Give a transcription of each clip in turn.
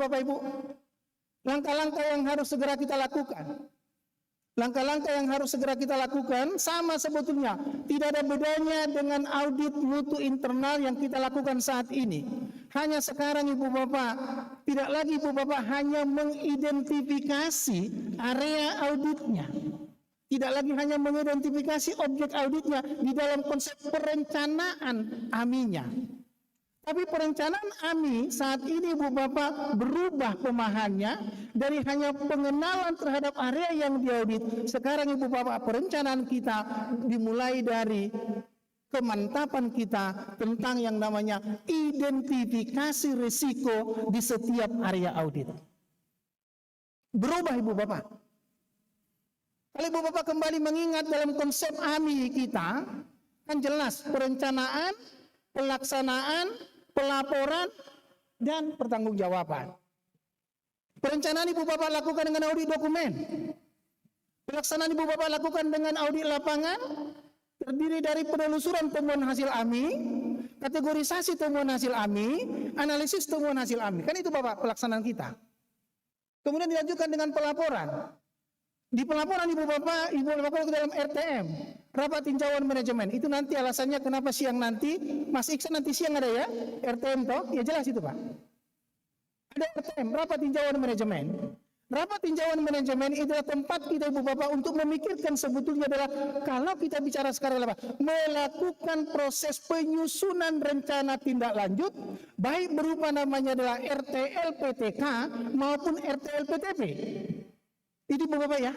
Bapak Ibu? Langkah-langkah yang harus segera kita lakukan. Langkah-langkah yang harus segera kita lakukan sama sebetulnya. Tidak ada bedanya dengan audit mutu internal yang kita lakukan saat ini. Hanya sekarang Ibu Bapak, tidak lagi Ibu Bapak hanya mengidentifikasi area auditnya. Tidak lagi hanya mengidentifikasi objek auditnya di dalam konsep perencanaan AMI-nya. Tapi perencanaan AMI saat ini Ibu Bapak berubah pemahamannya dari hanya pengenalan terhadap area yang diaudit. Sekarang Ibu Bapak perencanaan kita dimulai dari kemantapan kita tentang yang namanya identifikasi risiko di setiap area audit. Berubah Ibu Bapak. Kalau Ibu Bapak kembali mengingat dalam konsep AMI kita, kan jelas perencanaan, pelaksanaan, pelaporan, dan pertanggungjawaban. Perencanaan Ibu Bapak lakukan dengan audit dokumen. Pelaksanaan Ibu Bapak lakukan dengan audit lapangan, terdiri dari penelusuran temuan hasil AMI, kategorisasi temuan hasil AMI, analisis temuan hasil AMI. Kan itu Bapak pelaksanaan kita. Kemudian dilanjutkan dengan pelaporan. Di pelaporan Ibu Bapak ke dalam RTM, rapat tinjauan manajemen. Itu nanti alasannya kenapa siang nanti, Mas Iksan nanti siang ada ya, RTM toh, ya jelas itu Pak. Ada RTM, rapat tinjauan manajemen. Rapat tinjauan manajemen itu adalah tempat kita Ibu Bapak untuk memikirkan sebetulnya adalah kalau kita bicara sekarang apa? Melakukan proses penyusunan rencana tindak lanjut, baik berupa namanya adalah RTL-PTK maupun RTL-PTP. Itu Bapak ya.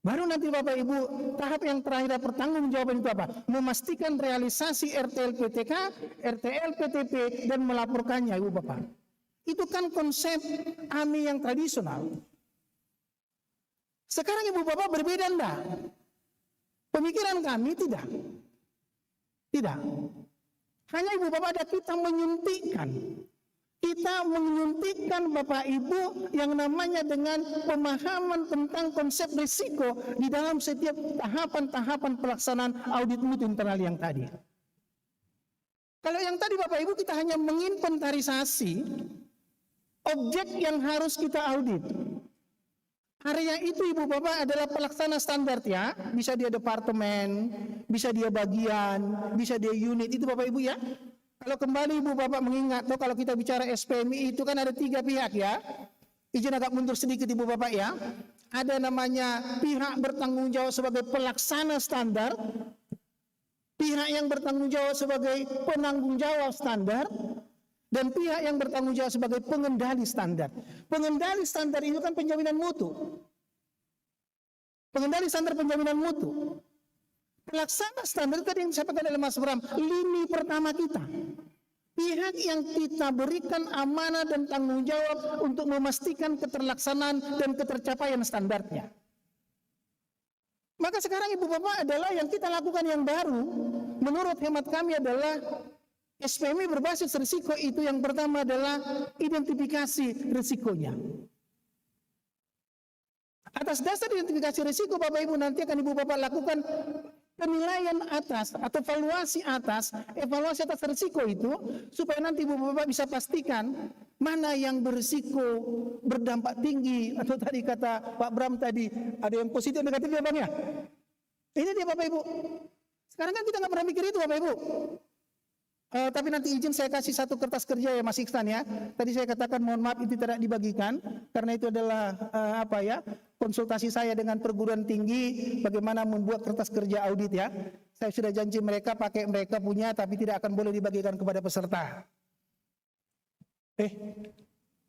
Baru nanti Bapak Ibu tahap yang terakhir pertanggungjawaban itu apa? Memastikan realisasi RTL-PTK, RTL-PTP dan melaporkannya Ibu Bapak. Itu kan konsep AMI yang tradisional. Sekarang Ibu Bapak berbeda enggak? Pemikiran kami tidak. Tidak. Hanya Ibu Bapak ada kita menyuntikkan. Kita menyuntikkan Bapak Ibu yang namanya dengan pemahaman tentang konsep risiko di dalam setiap tahapan-tahapan pelaksanaan audit mutu internal yang tadi. Kalau yang tadi Bapak Ibu kita hanya menginventarisasi objek yang harus kita audit. Area itu Ibu Bapak adalah pelaksana standar ya, bisa dia departemen, bisa dia bagian, bisa dia unit, itu Bapak Ibu ya. Kalau kembali Ibu Bapak mengingat, tuh kalau kita bicara SPMI itu kan ada 3 pihak ya. Izin agak mundur sedikit Ibu Bapak ya. Ada namanya pihak bertanggung jawab sebagai pelaksana standar, pihak yang bertanggung jawab sebagai penanggung jawab standar, dan pihak yang bertanggung jawab sebagai pengendali standar. Pengendali standar itu kan penjaminan mutu. Pengendali standar penjaminan mutu. Pelaksana standar tadi yang disampaikan oleh Mas Bram, lini pertama kita. Pihak yang kita berikan amanah dan tanggung jawab untuk memastikan keterlaksanaan dan ketercapaian standarnya. Maka sekarang Ibu Bapak adalah yang kita lakukan yang baru, menurut hemat kami adalah SPMI berbasis risiko itu yang pertama adalah identifikasi risikonya. Atas dasar identifikasi risiko Bapak Ibu nanti akan Ibu Bapak lakukan penilaian atas atau evaluasi atas risiko itu supaya nanti Ibu Bapak bisa pastikan mana yang berisiko berdampak tinggi atau tadi kata Pak Bram tadi ada yang positif negatif ya Bang ya. Ini dia Bapak Ibu. Sekarang kan kita nggak pernah mikir itu Bapak Ibu. Tapi nanti izin saya kasih satu kertas kerja ya Mas Iksan ya. Tadi saya katakan mohon maaf itu tidak dibagikan karena itu adalah konsultasi saya dengan perguruan tinggi bagaimana membuat kertas kerja audit ya. Saya sudah janji mereka pakai mereka punya tapi tidak akan boleh dibagikan kepada peserta.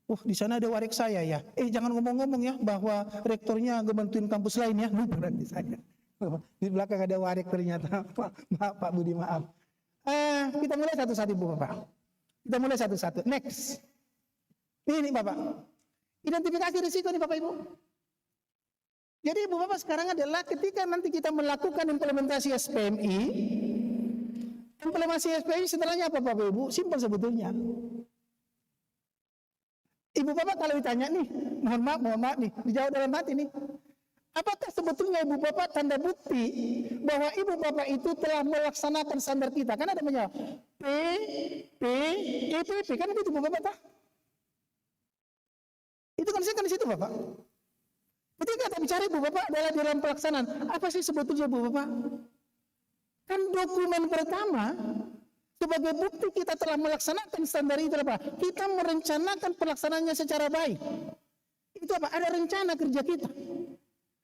Di sana ada warik saya ya. Jangan ngomong-ngomong ya bahwa rektornya ngebantuin kampus lain ya. Lupa nanti saya. Di belakang ada warik ternyata. Maaf Pak Budi maaf. Kita mulai satu-satu Ibu Bapak. Kita mulai satu-satu. Next. Ini Bapak. Identifikasi risiko nih Bapak Ibu. Jadi Ibu Bapak sekarang adalah ketika nanti kita melakukan implementasi SPMI. Implementasi SPMI setelahnya apa Bapak Ibu? Simpel sebetulnya. Ibu Bapak kalau ditanya nih, mohon maaf nih, dijawab dalam hati nih. Apakah sebetulnya Ibu Bapak tanda bukti bahwa Ibu Bapak itu telah melaksanakan standar kita? Kan ada namanya P, EPP, kan itu Ibu Bapak tak? Itu konsisten di situ Bapak. Ketika kita bicara Ibu Bapak adalah dalam pelaksanaan, apa sih sebetulnya Ibu Bapak? Kan dokumen pertama sebagai bukti kita telah melaksanakan standar itu apa? Kita merencanakan pelaksanaannya secara baik. Itu apa? Ada rencana kerja kita.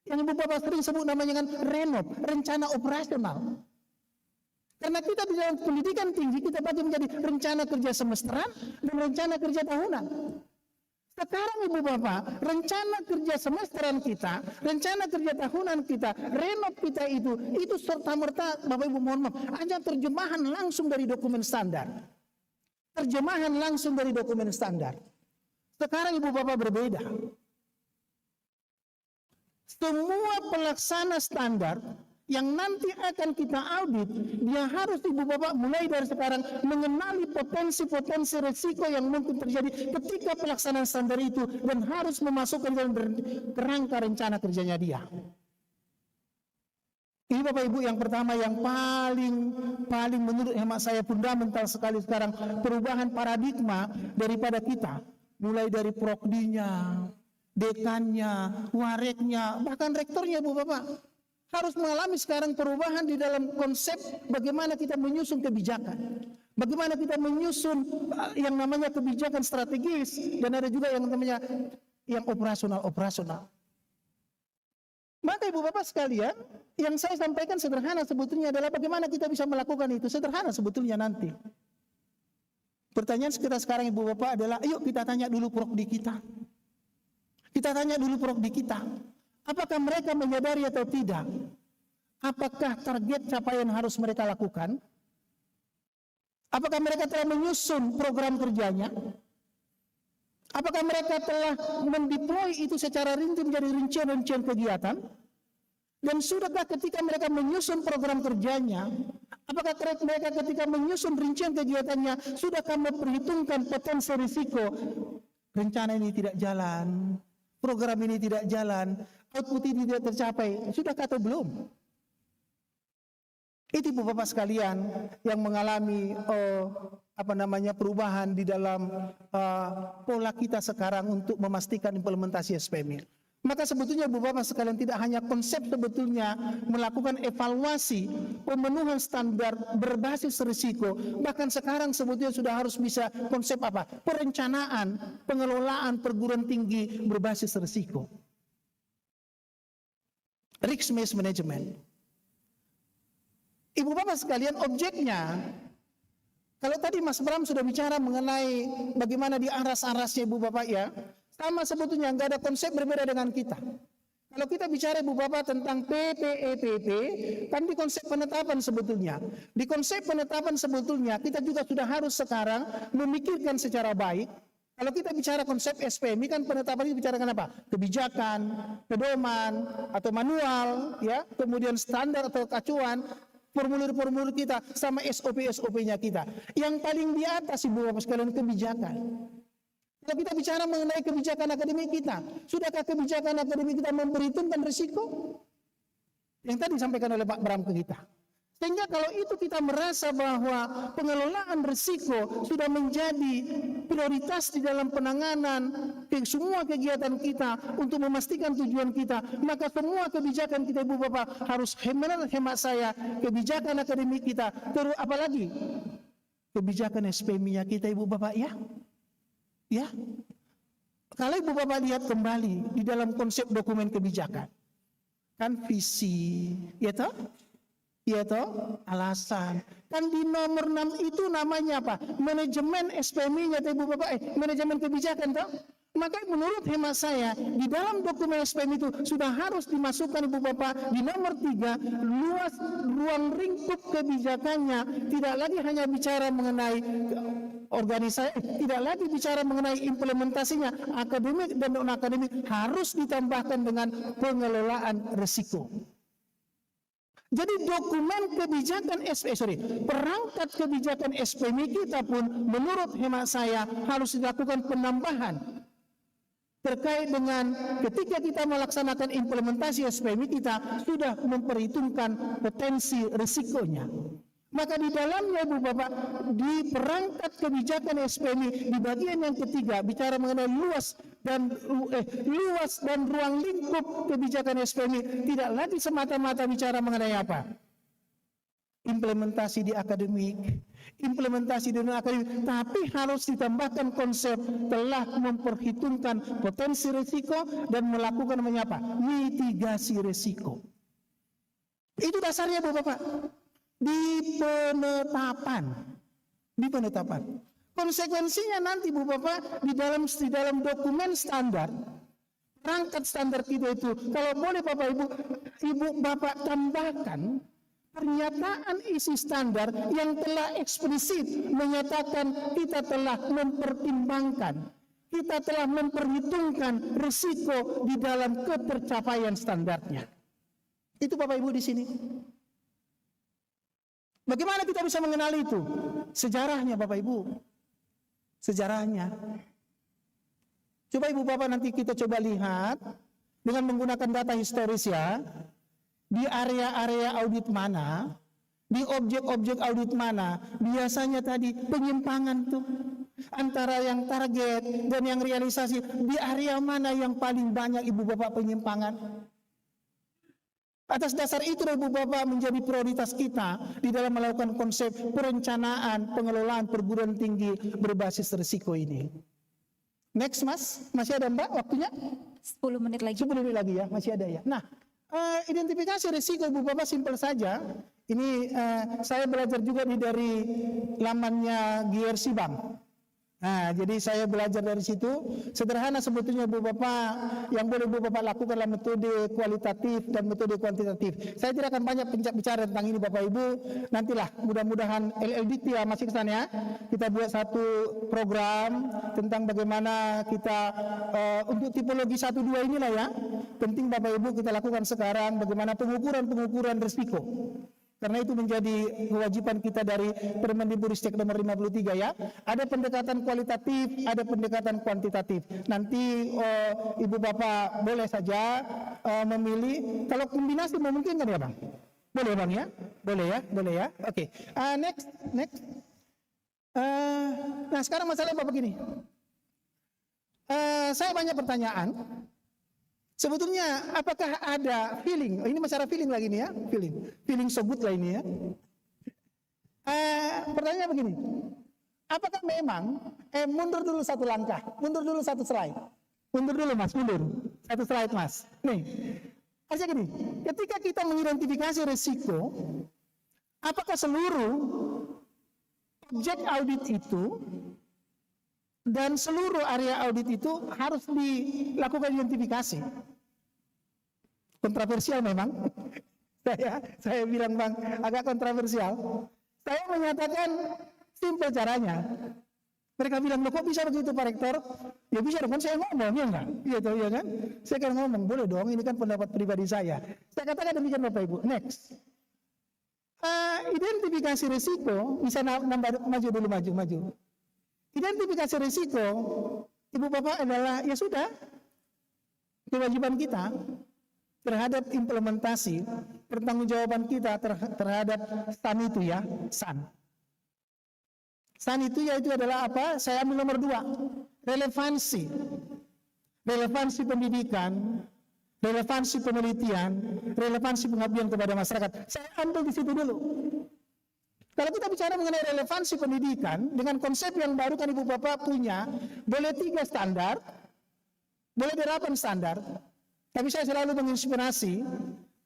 Yang Ibu Bapak sering sebut namanya kan renov, rencana operasional. Karena kita di dalam pendidikan tinggi kita bagi menjadi rencana kerja semesteran dan rencana kerja tahunan. Sekarang Ibu Bapak, rencana kerja semesteran kita, rencana kerja tahunan kita, renov kita itu serta-merta Bapak Ibu mohon maaf, hanya terjemahan langsung dari dokumen standar. Terjemahan langsung dari dokumen standar. Sekarang Ibu Bapak berbeda. Semua pelaksana standar yang nanti akan kita audit, dia harus Ibu Bapak mulai dari sekarang mengenali potensi-potensi resiko yang mungkin terjadi ketika pelaksanaan standar itu dan harus memasukkan dalam kerangka rencana kerjanya dia. Ini Bapak Ibu yang pertama yang paling menurut hemat saya fundamental sekali sekarang, perubahan paradigma daripada kita, mulai dari prokdinya, dekannya, wareknya, bahkan rektornya Ibu Bapak. Harus mengalami sekarang perubahan di dalam konsep bagaimana kita menyusun kebijakan. Bagaimana kita menyusun yang namanya kebijakan strategis dan ada juga yang namanya yang operasional. Maka Ibu Bapak sekalian, yang saya sampaikan sederhana sebetulnya adalah bagaimana kita bisa melakukan itu. Sederhana sebetulnya nanti. Pertanyaan kita sekarang Ibu Bapak adalah, ayo kita tanya dulu prokdi kita. Kita tanya dulu prokdi kita. Apakah mereka menyadari atau tidak? Apakah target capaian harus mereka lakukan? Apakah mereka telah menyusun program kerjanya? Apakah mereka telah mendeploy itu secara rinci menjadi rincian-rincian kegiatan? Dan sudahkah ketika mereka menyusun program kerjanya, apakah mereka ketika menyusun rincian kegiatannya, sudahkah memperhitungkan potensi risiko? Rencana ini tidak jalan, program ini tidak jalan, output ini tidak tercapai, sudah atau belum? Itu Ibu Bapak sekalian yang mengalami perubahan di dalam pola kita sekarang untuk memastikan implementasi SPM. Maka sebetulnya Ibu Bapak sekalian tidak hanya konsep sebetulnya melakukan evaluasi pemenuhan standar berbasis risiko, bahkan sekarang sebetulnya sudah harus bisa konsep apa? Perencanaan, pengelolaan perguruan tinggi berbasis risiko. Risk-based management. Ibu Bapak sekalian, objeknya, kalau tadi Mas Bram sudah bicara mengenai bagaimana di aras-arasnya Ibu Bapak ya, sama sebetulnya, nggak ada konsep berbeda dengan kita. Kalau kita bicara Ibu Bapak tentang PPEPP, kan di konsep penetapan sebetulnya. Di konsep penetapan sebetulnya kita juga sudah harus sekarang memikirkan secara baik. Kalau kita bicara konsep SPMI kan penetapan itu bicarakan apa? Kebijakan, pedoman atau manual, ya, kemudian standar atau acuan, formulir-formulir kita sama SOP-SOP-nya kita. Yang paling di atas Ibu Bapak sekalian kebijakan. Kalau kita bicara mengenai kebijakan akademik kita, sudahkah kebijakan akademik kita memperhitungkan risiko? Yang tadi disampaikan oleh Pak Bram ke kita. Sehingga kalau itu kita merasa bahwa pengelolaan risiko sudah menjadi prioritas di dalam penanganan semua kegiatan kita untuk memastikan tujuan kita, maka semua kebijakan kita Ibu Bapak harus hemat saya, kebijakan akademik kita, terus apalagi kebijakan SPMI-nya kita Ibu Bapak ya. Ya. Kalau Ibu Bapak lihat kembali di dalam konsep dokumen kebijakan, kan visi, ya toh? Ya toh, alasan. Kan di nomor 6 itu namanya apa? Manajemen SPMI-nya Ibu Bapak, manajemen kebijakan toh? Maka menurut hemat saya, di dalam dokumen SPM itu sudah harus dimasukkan Ibu Bapak di nomor 3, luas ruang lingkup kebijakannya, tidak lagi hanya bicara mengenai organisasi, tidak lagi bicara mengenai implementasinya, akademik dan non-akademik, harus ditambahkan dengan pengelolaan risiko. Jadi dokumen kebijakan perangkat kebijakan SPMI kita pun menurut hemat saya harus dilakukan penambahan terkait dengan ketika kita melaksanakan implementasi SPMI kita sudah memperhitungkan potensi risikonya. Maka di dalamnya Ibu Bapak, di perangkat kebijakan SPMI di bagian yang ketiga bicara mengenai luas dan ruang lingkup kebijakan SPMI, tidak lagi semata-mata bicara mengenai apa? Implementasi di akademik, implementasi di non-akademik, tapi harus ditambahkan konsep telah memperhitungkan potensi risiko dan melakukan mitigasi risiko. Itu dasarnya Ibu Bapak. Di penetapan. Konsekuensinya nanti Bu Bapak di dalam dokumen standar, perangkat standar kita itu, kalau boleh Bapak Ibu Bapak tambahkan pernyataan isi standar yang telah eksplisit menyatakan kita telah mempertimbangkan, kita telah memperhitungkan risiko di dalam ketercapaian standarnya. Itu Bapak Ibu di sini. Bagaimana kita bisa mengenali itu? Sejarahnya Bapak Ibu. Sejarahnya. Coba Ibu Bapak nanti kita coba lihat dengan menggunakan data historis ya. Di area-area audit mana, di objek-objek audit mana, biasanya tadi penyimpangan tuh antara yang target dan yang realisasi. Di area mana yang paling banyak Ibu Bapak penyimpangan? Atas dasar itu Ibu Bapak menjadi prioritas kita di dalam melakukan konsep perencanaan pengelolaan perguruan tinggi berbasis risiko ini. Next Mas, masih ada Mbak waktunya? 10 menit lagi. 10 menit lagi ya, masih ada ya. Nah, identifikasi risiko Ibu Bapak simpel saja. Ini saya belajar juga dari lamannya GRC Bank. Nah, jadi saya belajar dari situ. Sederhana sebetulnya Bu Bapak, yang boleh Bu Bapak lakukan adalah metode kualitatif dan metode kuantitatif. Saya tidak akan banyak bicara tentang ini Bapak Ibu. Nantilah mudah-mudahan LLDT ya masih ke sana ya. Kita buat satu program tentang bagaimana kita untuk tipologi 1 2 inilah ya. Penting Bapak Ibu kita lakukan sekarang bagaimana pengukuran risiko. Karena itu menjadi kewajiban kita dari Permendikbudristek nomor 53 ya. Ada pendekatan kualitatif, ada pendekatan kuantitatif. Nanti Ibu Bapak boleh saja memilih. Kalau kombinasi memungkinkan ya Bang? Boleh Bang ya? Boleh ya. Oke. Next. Nah sekarang masalahnya Bapak begini. Saya banyak pertanyaan. Sebetulnya apakah ada feeling? Ini masalah feeling lagi nih ya, feeling so good lah ini ya. Pertanyaannya begini, apakah memang mundur dulu satu langkah, mundur dulu satu slide, mundur dulu Mas, mundur satu slide Mas. Nih, maksudnya gini, ketika kita mengidentifikasi risiko, apakah seluruh objek audit itu dan seluruh area audit itu harus dilakukan identifikasi? Kontroversial memang. Saya bilang Bang, agak kontroversial. Saya menyatakan simple caranya. Mereka bilang, kok bisa begitu Pak Rektor? Ya bisa dong, kan saya ngomong, ya enggak? Iya kan? Saya kan ngomong, boleh dong, ini kan pendapat pribadi saya. Saya katakan demikian Bapak Ibu. Next. Identifikasi risiko, bisa maju. Identifikasi risiko, Ibu Bapak adalah, ya sudah, kewajiban kita terhadap implementasi, pertanggungjawaban kita terhadap SAN itu ya, SAN. SAN itu yaitu adalah apa? Saya ambil nomor 2, relevansi pendidikan, relevansi penelitian, relevansi pengabdian kepada masyarakat. Saya ambil di situ dulu. Kalau kita bicara mengenai relevansi pendidikan, dengan konsep yang baru kan Ibu Bapak punya, boleh 3 standar, boleh 8 standar, tapi saya selalu menginspirasi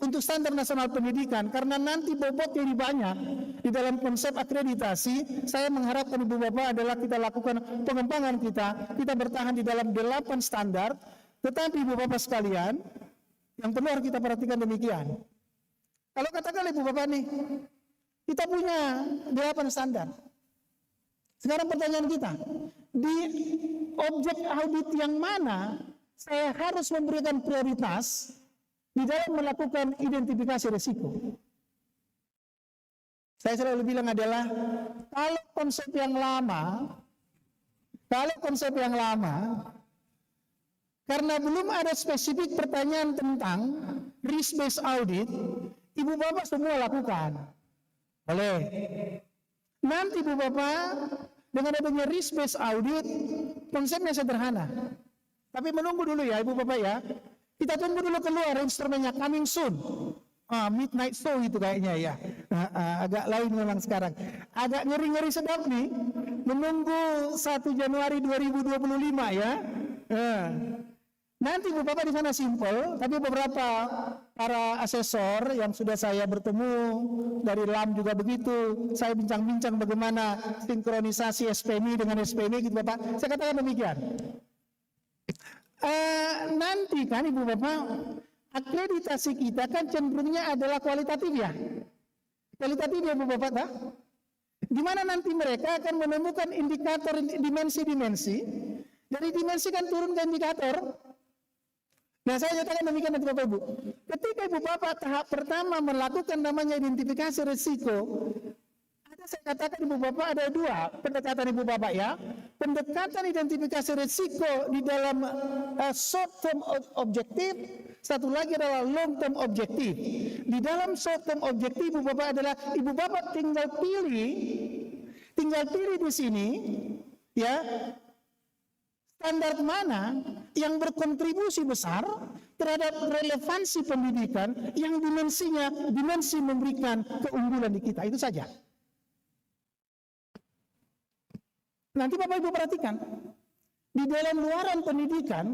untuk standar nasional pendidikan, karena nanti bobotnya lebih banyak di dalam konsep akreditasi. Saya mengharapkan Ibu Bapak adalah kita lakukan pengembangan kita bertahan di dalam 8 standar, tetapi Ibu Bapak sekalian, yang perlu harus kita perhatikan demikian. Kalau katakan Ibu Bapak nih, kita punya 8 standar. Sekarang pertanyaan kita, di objek audit yang mana saya harus memberikan prioritas di dalam melakukan identifikasi risiko? Saya selalu bilang adalah, kalau konsep yang lama, karena belum ada spesifik pertanyaan tentang risk based audit, Ibu Bapak semua lakukan. Boleh. Nanti Bu Bapak, dengan adanya risk-based audit, konsepnya sederhana. Tapi menunggu dulu ya Ibu Bapak ya. Kita tunggu dulu keluar instrumennya coming soon. Midnight show itu kayaknya ya. Agak lain memang sekarang. Agak ngeri-ngeri sedap nih. Menunggu 1 Januari 2025 ya. Nanti Bu Bapak di sana simple, tapi beberapa para asesor yang sudah saya bertemu dari LAM juga begitu. Saya bincang-bincang bagaimana sinkronisasi SPMI dengan SPMI gitu Bapak. Saya katakan demikian. Nanti kan Ibu Bapak, akreditasi kita kan cenderungnya adalah kualitatif ya. Kualitatif ya Bu Bapak tak? Di mana nanti mereka akan menemukan indikator dimensi-dimensi. Dari dimensi kan turun ke indikator. Nah saya nyatakan demikian nanti Bapak Ibu. Ketika Ibu Bapak tahap pertama melakukan namanya identifikasi risiko, saya katakan Ibu Bapak ada 2 pendekatan Ibu Bapak ya. Pendekatan identifikasi risiko di dalam short term objektif, satu lagi adalah long term objektif. Di dalam short term objektif Ibu Bapak adalah Ibu Bapak tinggal pilih di sini ya. Standar mana yang berkontribusi besar terhadap relevansi pendidikan yang dimensi memberikan keunggulan di kita, itu saja. Nanti Bapak Ibu perhatikan, di dalam luaran pendidikan,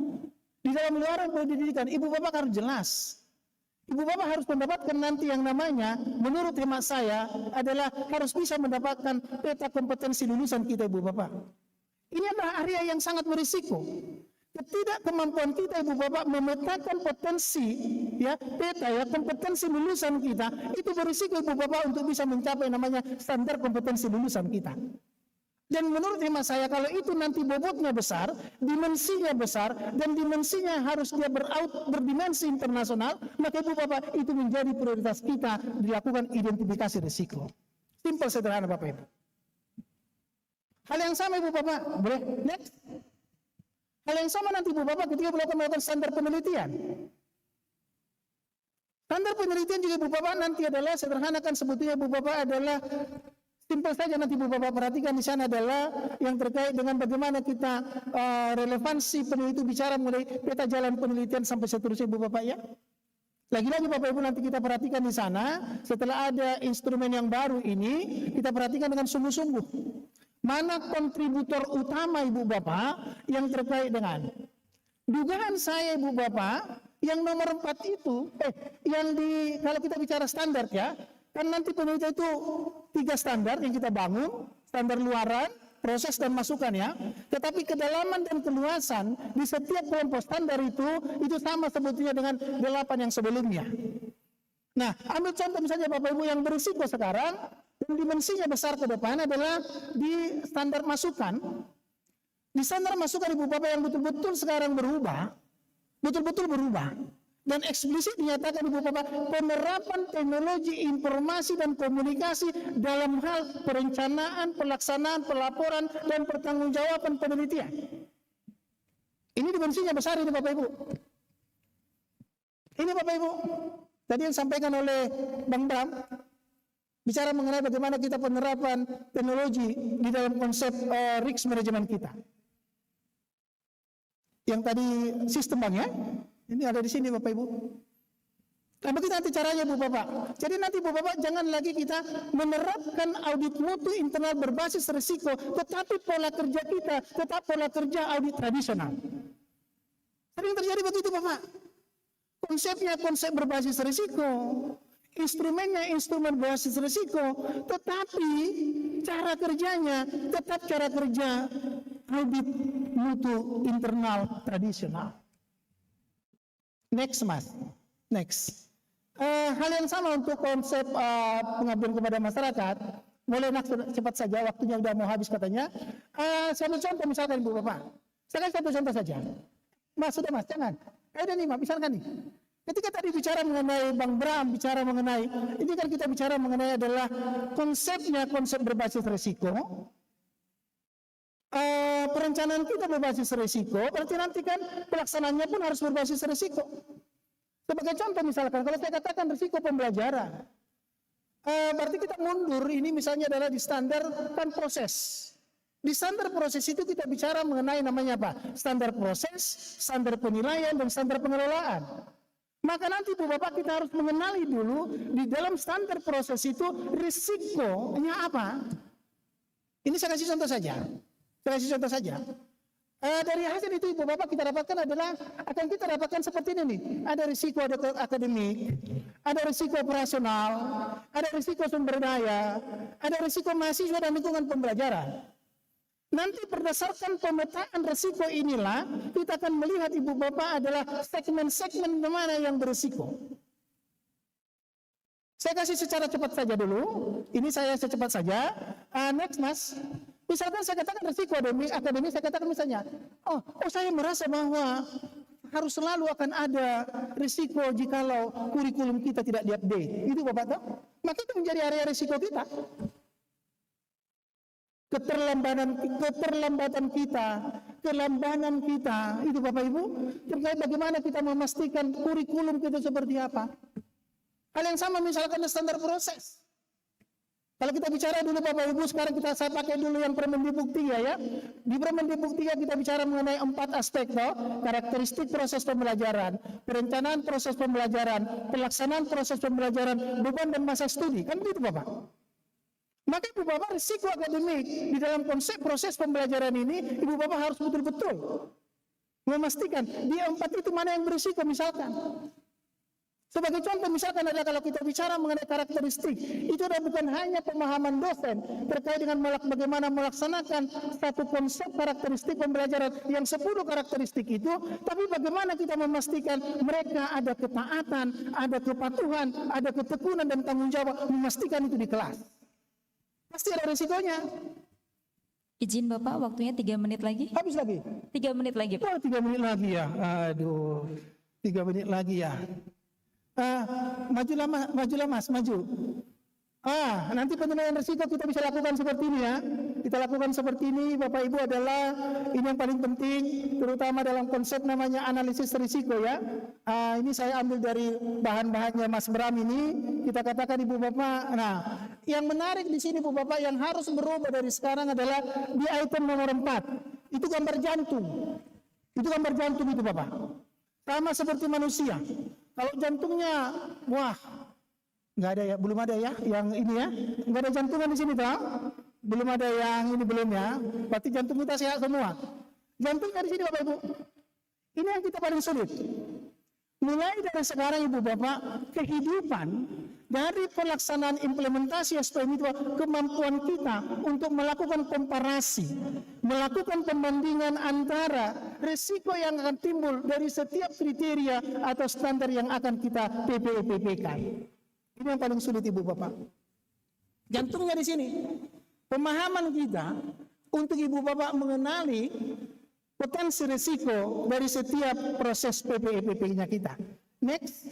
Ibu Bapak harus jelas. Ibu Bapak harus mendapatkan nanti yang namanya, menurut hemat saya, adalah harus bisa mendapatkan peta kompetensi lulusan kita Ibu Bapak. Ini adalah area yang sangat berisiko. Ketidakkemampuan kita Ibu Bapak memetakan potensi ya peta ya kompetensi lulusan kita itu berisiko Ibu Bapak untuk bisa mencapai namanya standar kompetensi lulusan kita. Dan menurut hemat saya kalau itu nanti bobotnya besar, dimensinya besar dan dimensinya harus dia berdimensi internasional, maka Ibu Bapak itu menjadi prioritas kita dilakukan identifikasi risiko. Simpel sederhana Bapak Ibu. Hal yang sama Ibu Bapak, boleh next. Hal yang sama nanti Ibu Bapak ketika melakukan standar penelitian. Standar penelitian juga Ibu Bapak nanti adalah sederhanakan sebetulnya Ibu Bapak adalah simpel saja nanti Ibu Bapak perhatikan di sana adalah yang terkait dengan bagaimana kita relevansi peneliti bicara mulai peta jalan penelitian sampai seterusnya Ibu Bapak ya. Lagi-lagi Bapak Ibu nanti kita perhatikan di sana setelah ada instrumen yang baru ini kita perhatikan dengan sungguh-sungguh. Mana kontributor utama Ibu Bapak yang terkait dengan dugaan saya Ibu Bapak yang nomor 4 itu kalau kita bicara standar ya kan nanti penelitian itu 3 standar yang kita bangun, standar luaran, proses dan masukan ya. Tetapi kedalaman dan keluasan di setiap kelompok standar itu sama sebetulnya dengan 8 yang sebelumnya. Nah, ambil contoh misalnya Bapak Ibu yang berisiko sekarang dan dimensinya besar ke depan adalah di standar masukan. Di standar masukan Ibu Bapak yang betul-betul sekarang berubah, dan eksplisit dinyatakan Ibu Bapak penerapan teknologi informasi dan komunikasi dalam hal perencanaan, pelaksanaan, pelaporan dan pertanggungjawaban penelitian. Ini dimensinya besar ini Bapak Ibu. Ini Bapak Ibu. Tadi yang disampaikan oleh Bang Bram bicara mengenai bagaimana kita penerapan teknologi di dalam konsep risk management kita. Yang tadi sistem Bang ya. Ini ada di sini Bapak Ibu. Nah begitu nanti caranya Bu Bapak. Jadi nanti Bu Bapak jangan lagi kita menerapkan audit mutu internal berbasis risiko, tetapi pola kerja kita tetap pola kerja audit tradisional. Sering terjadi begitu Bapak. Konsepnya konsep berbasis risiko, instrumennya instrumen berbasis risiko, tetapi cara kerjanya tetap cara kerja audit mutu internal tradisional. Next Mas, next. Hal yang sama untuk konsep pengabdian kepada masyarakat. Boleh nak cepat saja, waktunya sudah mau habis katanya. Saya ambil contoh misalkan Ibu Bapak. Saya kasih satu contoh saja. Mas, sudah Mas, jangan. Udah nih Mas, misalkan nih. Ketika tadi bicara mengenai Bang Bram, bicara mengenai, ini kan kita bicara mengenai adalah konsepnya konsep berbasis risiko. Perencanaan kita berbasis risiko, berarti nanti kan pelaksanaannya pun harus berbasis risiko. Sebagai contoh misalkan, kalau saya katakan risiko pembelajaran, Berarti kita mundur, ini misalnya adalah di standar kan proses. Di standar proses itu kita bicara mengenai namanya apa? Standar proses, standar penilaian, dan standar pengelolaan. Maka nanti Ibu Bapak kita harus mengenali dulu di dalam standar proses itu risikonya apa. Ini saya kasih contoh saja. Dari hasil itu Ibu Bapak kita dapatkan adalah akan kita dapatkan seperti ini nih. Ada risiko akademik, ada risiko operasional, ada risiko sumber daya, ada risiko mahasiswa dan lingkungan pembelajaran. Nanti berdasarkan pemetaan risiko inilah kita akan melihat Ibu Bapak adalah segmen-segmen mana yang berisiko. Saya kasih secara cepat saja dulu. Ini saya secepat saja. Next Mas. Misalkan saya katakan risiko akademik, saya katakan misalnya, oh saya merasa bahwa harus selalu akan ada risiko jikalau kurikulum kita tidak diupdate. Itu Bapak tahu? Maka itu menjadi area risiko kita. Keterlambatan kita, itu Bapak Ibu, terkait bagaimana kita memastikan kurikulum kita seperti apa. Hal yang sama misalkan standar proses. Kalau kita bicara dulu Bapak Ibu, sekarang saya pakai dulu yang Permendikbud 3 ya. Di Permendikbud 3 kita bicara mengenai 4 aspek toh, karakteristik proses pembelajaran, perencanaan proses pembelajaran, pelaksanaan proses pembelajaran, beban dan masa studi. Kan begitu Bapak? Maka Ibu Bapak risiko akademik di dalam konsep proses pembelajaran ini, Ibu Bapak harus betul-betul memastikan di 4 itu mana yang berisiko misalkan. Sebagai contoh misalkan adalah kalau kita bicara mengenai karakteristik, itu adalah bukan hanya pemahaman dosen terkait dengan bagaimana melaksanakan satu konsep karakteristik pembelajaran yang 10 karakteristik itu, tapi bagaimana kita memastikan mereka ada ketaatan, ada kepatuhan, ada ketekunan dan tanggung jawab memastikan itu di kelas. Pasti ada risikonya. Izin Bapak, waktunya 3 menit lagi. Habis lagi? 3 menit lagi Pak. 3 menit lagi ya. Aduh, 3 menit lagi ya. Majulah Mas, maju. Nanti penilaian risiko kita bisa lakukan seperti ini ya. Kita lakukan seperti ini Bapak Ibu adalah ini yang paling penting terutama dalam konsep namanya analisis risiko ya. Ini saya ambil dari bahan-bahannya Mas Bram ini. Kita katakan Ibu Bapak. Nah, yang menarik di sini Ibu Bapak yang harus berubah dari sekarang adalah di item nomor 4. Itu gambar jantung. Itu gambar jantung itu Bapak. Sama seperti manusia. Kalau jantungnya, nggak ada ya, belum ada ya, yang ini ya, nggak ada jantungan di sini toh, belum ada yang ini belum ya, berarti jantung kita sehat semua. Jantungnya di sini Bapak Ibu, ini yang kita paling sulit. Mulai dari sekarang Ibu Bapak, kehidupan dari pelaksanaan implementasi SPM itu kemampuan kita untuk melakukan komparasi, melakukan pembandingan antara risiko yang akan timbul dari setiap kriteria atau standar yang akan kita PPP-kan. Ini yang paling sulit Ibu Bapak. Jantungnya di sini. Pemahaman kita untuk Ibu Bapak mengenali potensi risiko dari setiap proses PPP-nya kita. Next.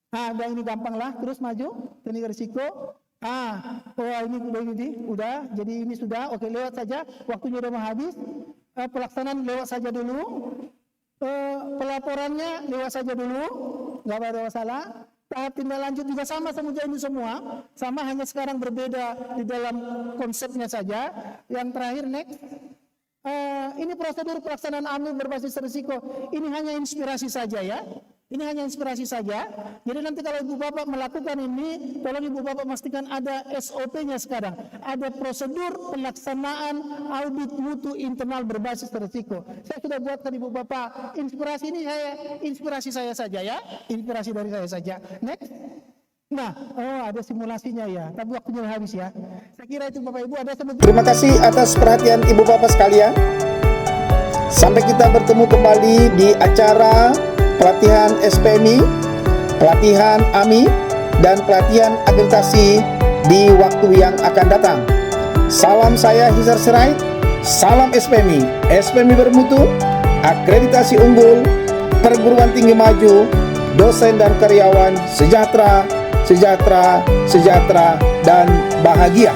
Udah ini gampang lah, terus maju, teknik risiko. Ini udah, jadi ini sudah, oke lewat saja, waktunya udah mau habis. Pelaksanaan lewat saja dulu, pelaporannya lewat saja dulu, nggak ada masalah. Tahap tindak lanjut juga sama semuanya ini semua, sama hanya sekarang berbeda di dalam konsepnya saja. Yang terakhir next. Ini prosedur pelaksanaan amil berbasis risiko. Ini hanya inspirasi saja ya. Ini hanya inspirasi saja. Jadi nanti kalau Ibu Bapak melakukan ini, tolong Ibu Bapak pastikan ada SOP-nya sekarang. Ada prosedur pelaksanaan audit mutu internal berbasis risiko. Saya sudah buatkan Ibu Bapak. Inspirasi saya saja ya. Inspirasi dari saya saja. Next. Nah, ada simulasinya ya. Tapi waktunya habis ya. Saya kira itu Bapak Ibu ada sebagai... Terima kasih atas perhatian Ibu Bapak sekalian. Sampai kita bertemu kembali di acara pelatihan SPMI, pelatihan AMI, dan pelatihan akreditasi di waktu yang akan datang. Salam saya Hisar Sirait, salam SPMI, SPMI bermutu, akreditasi unggul, perguruan tinggi maju, dosen dan karyawan sejahtera, sejahtera, sejahtera, dan bahagia.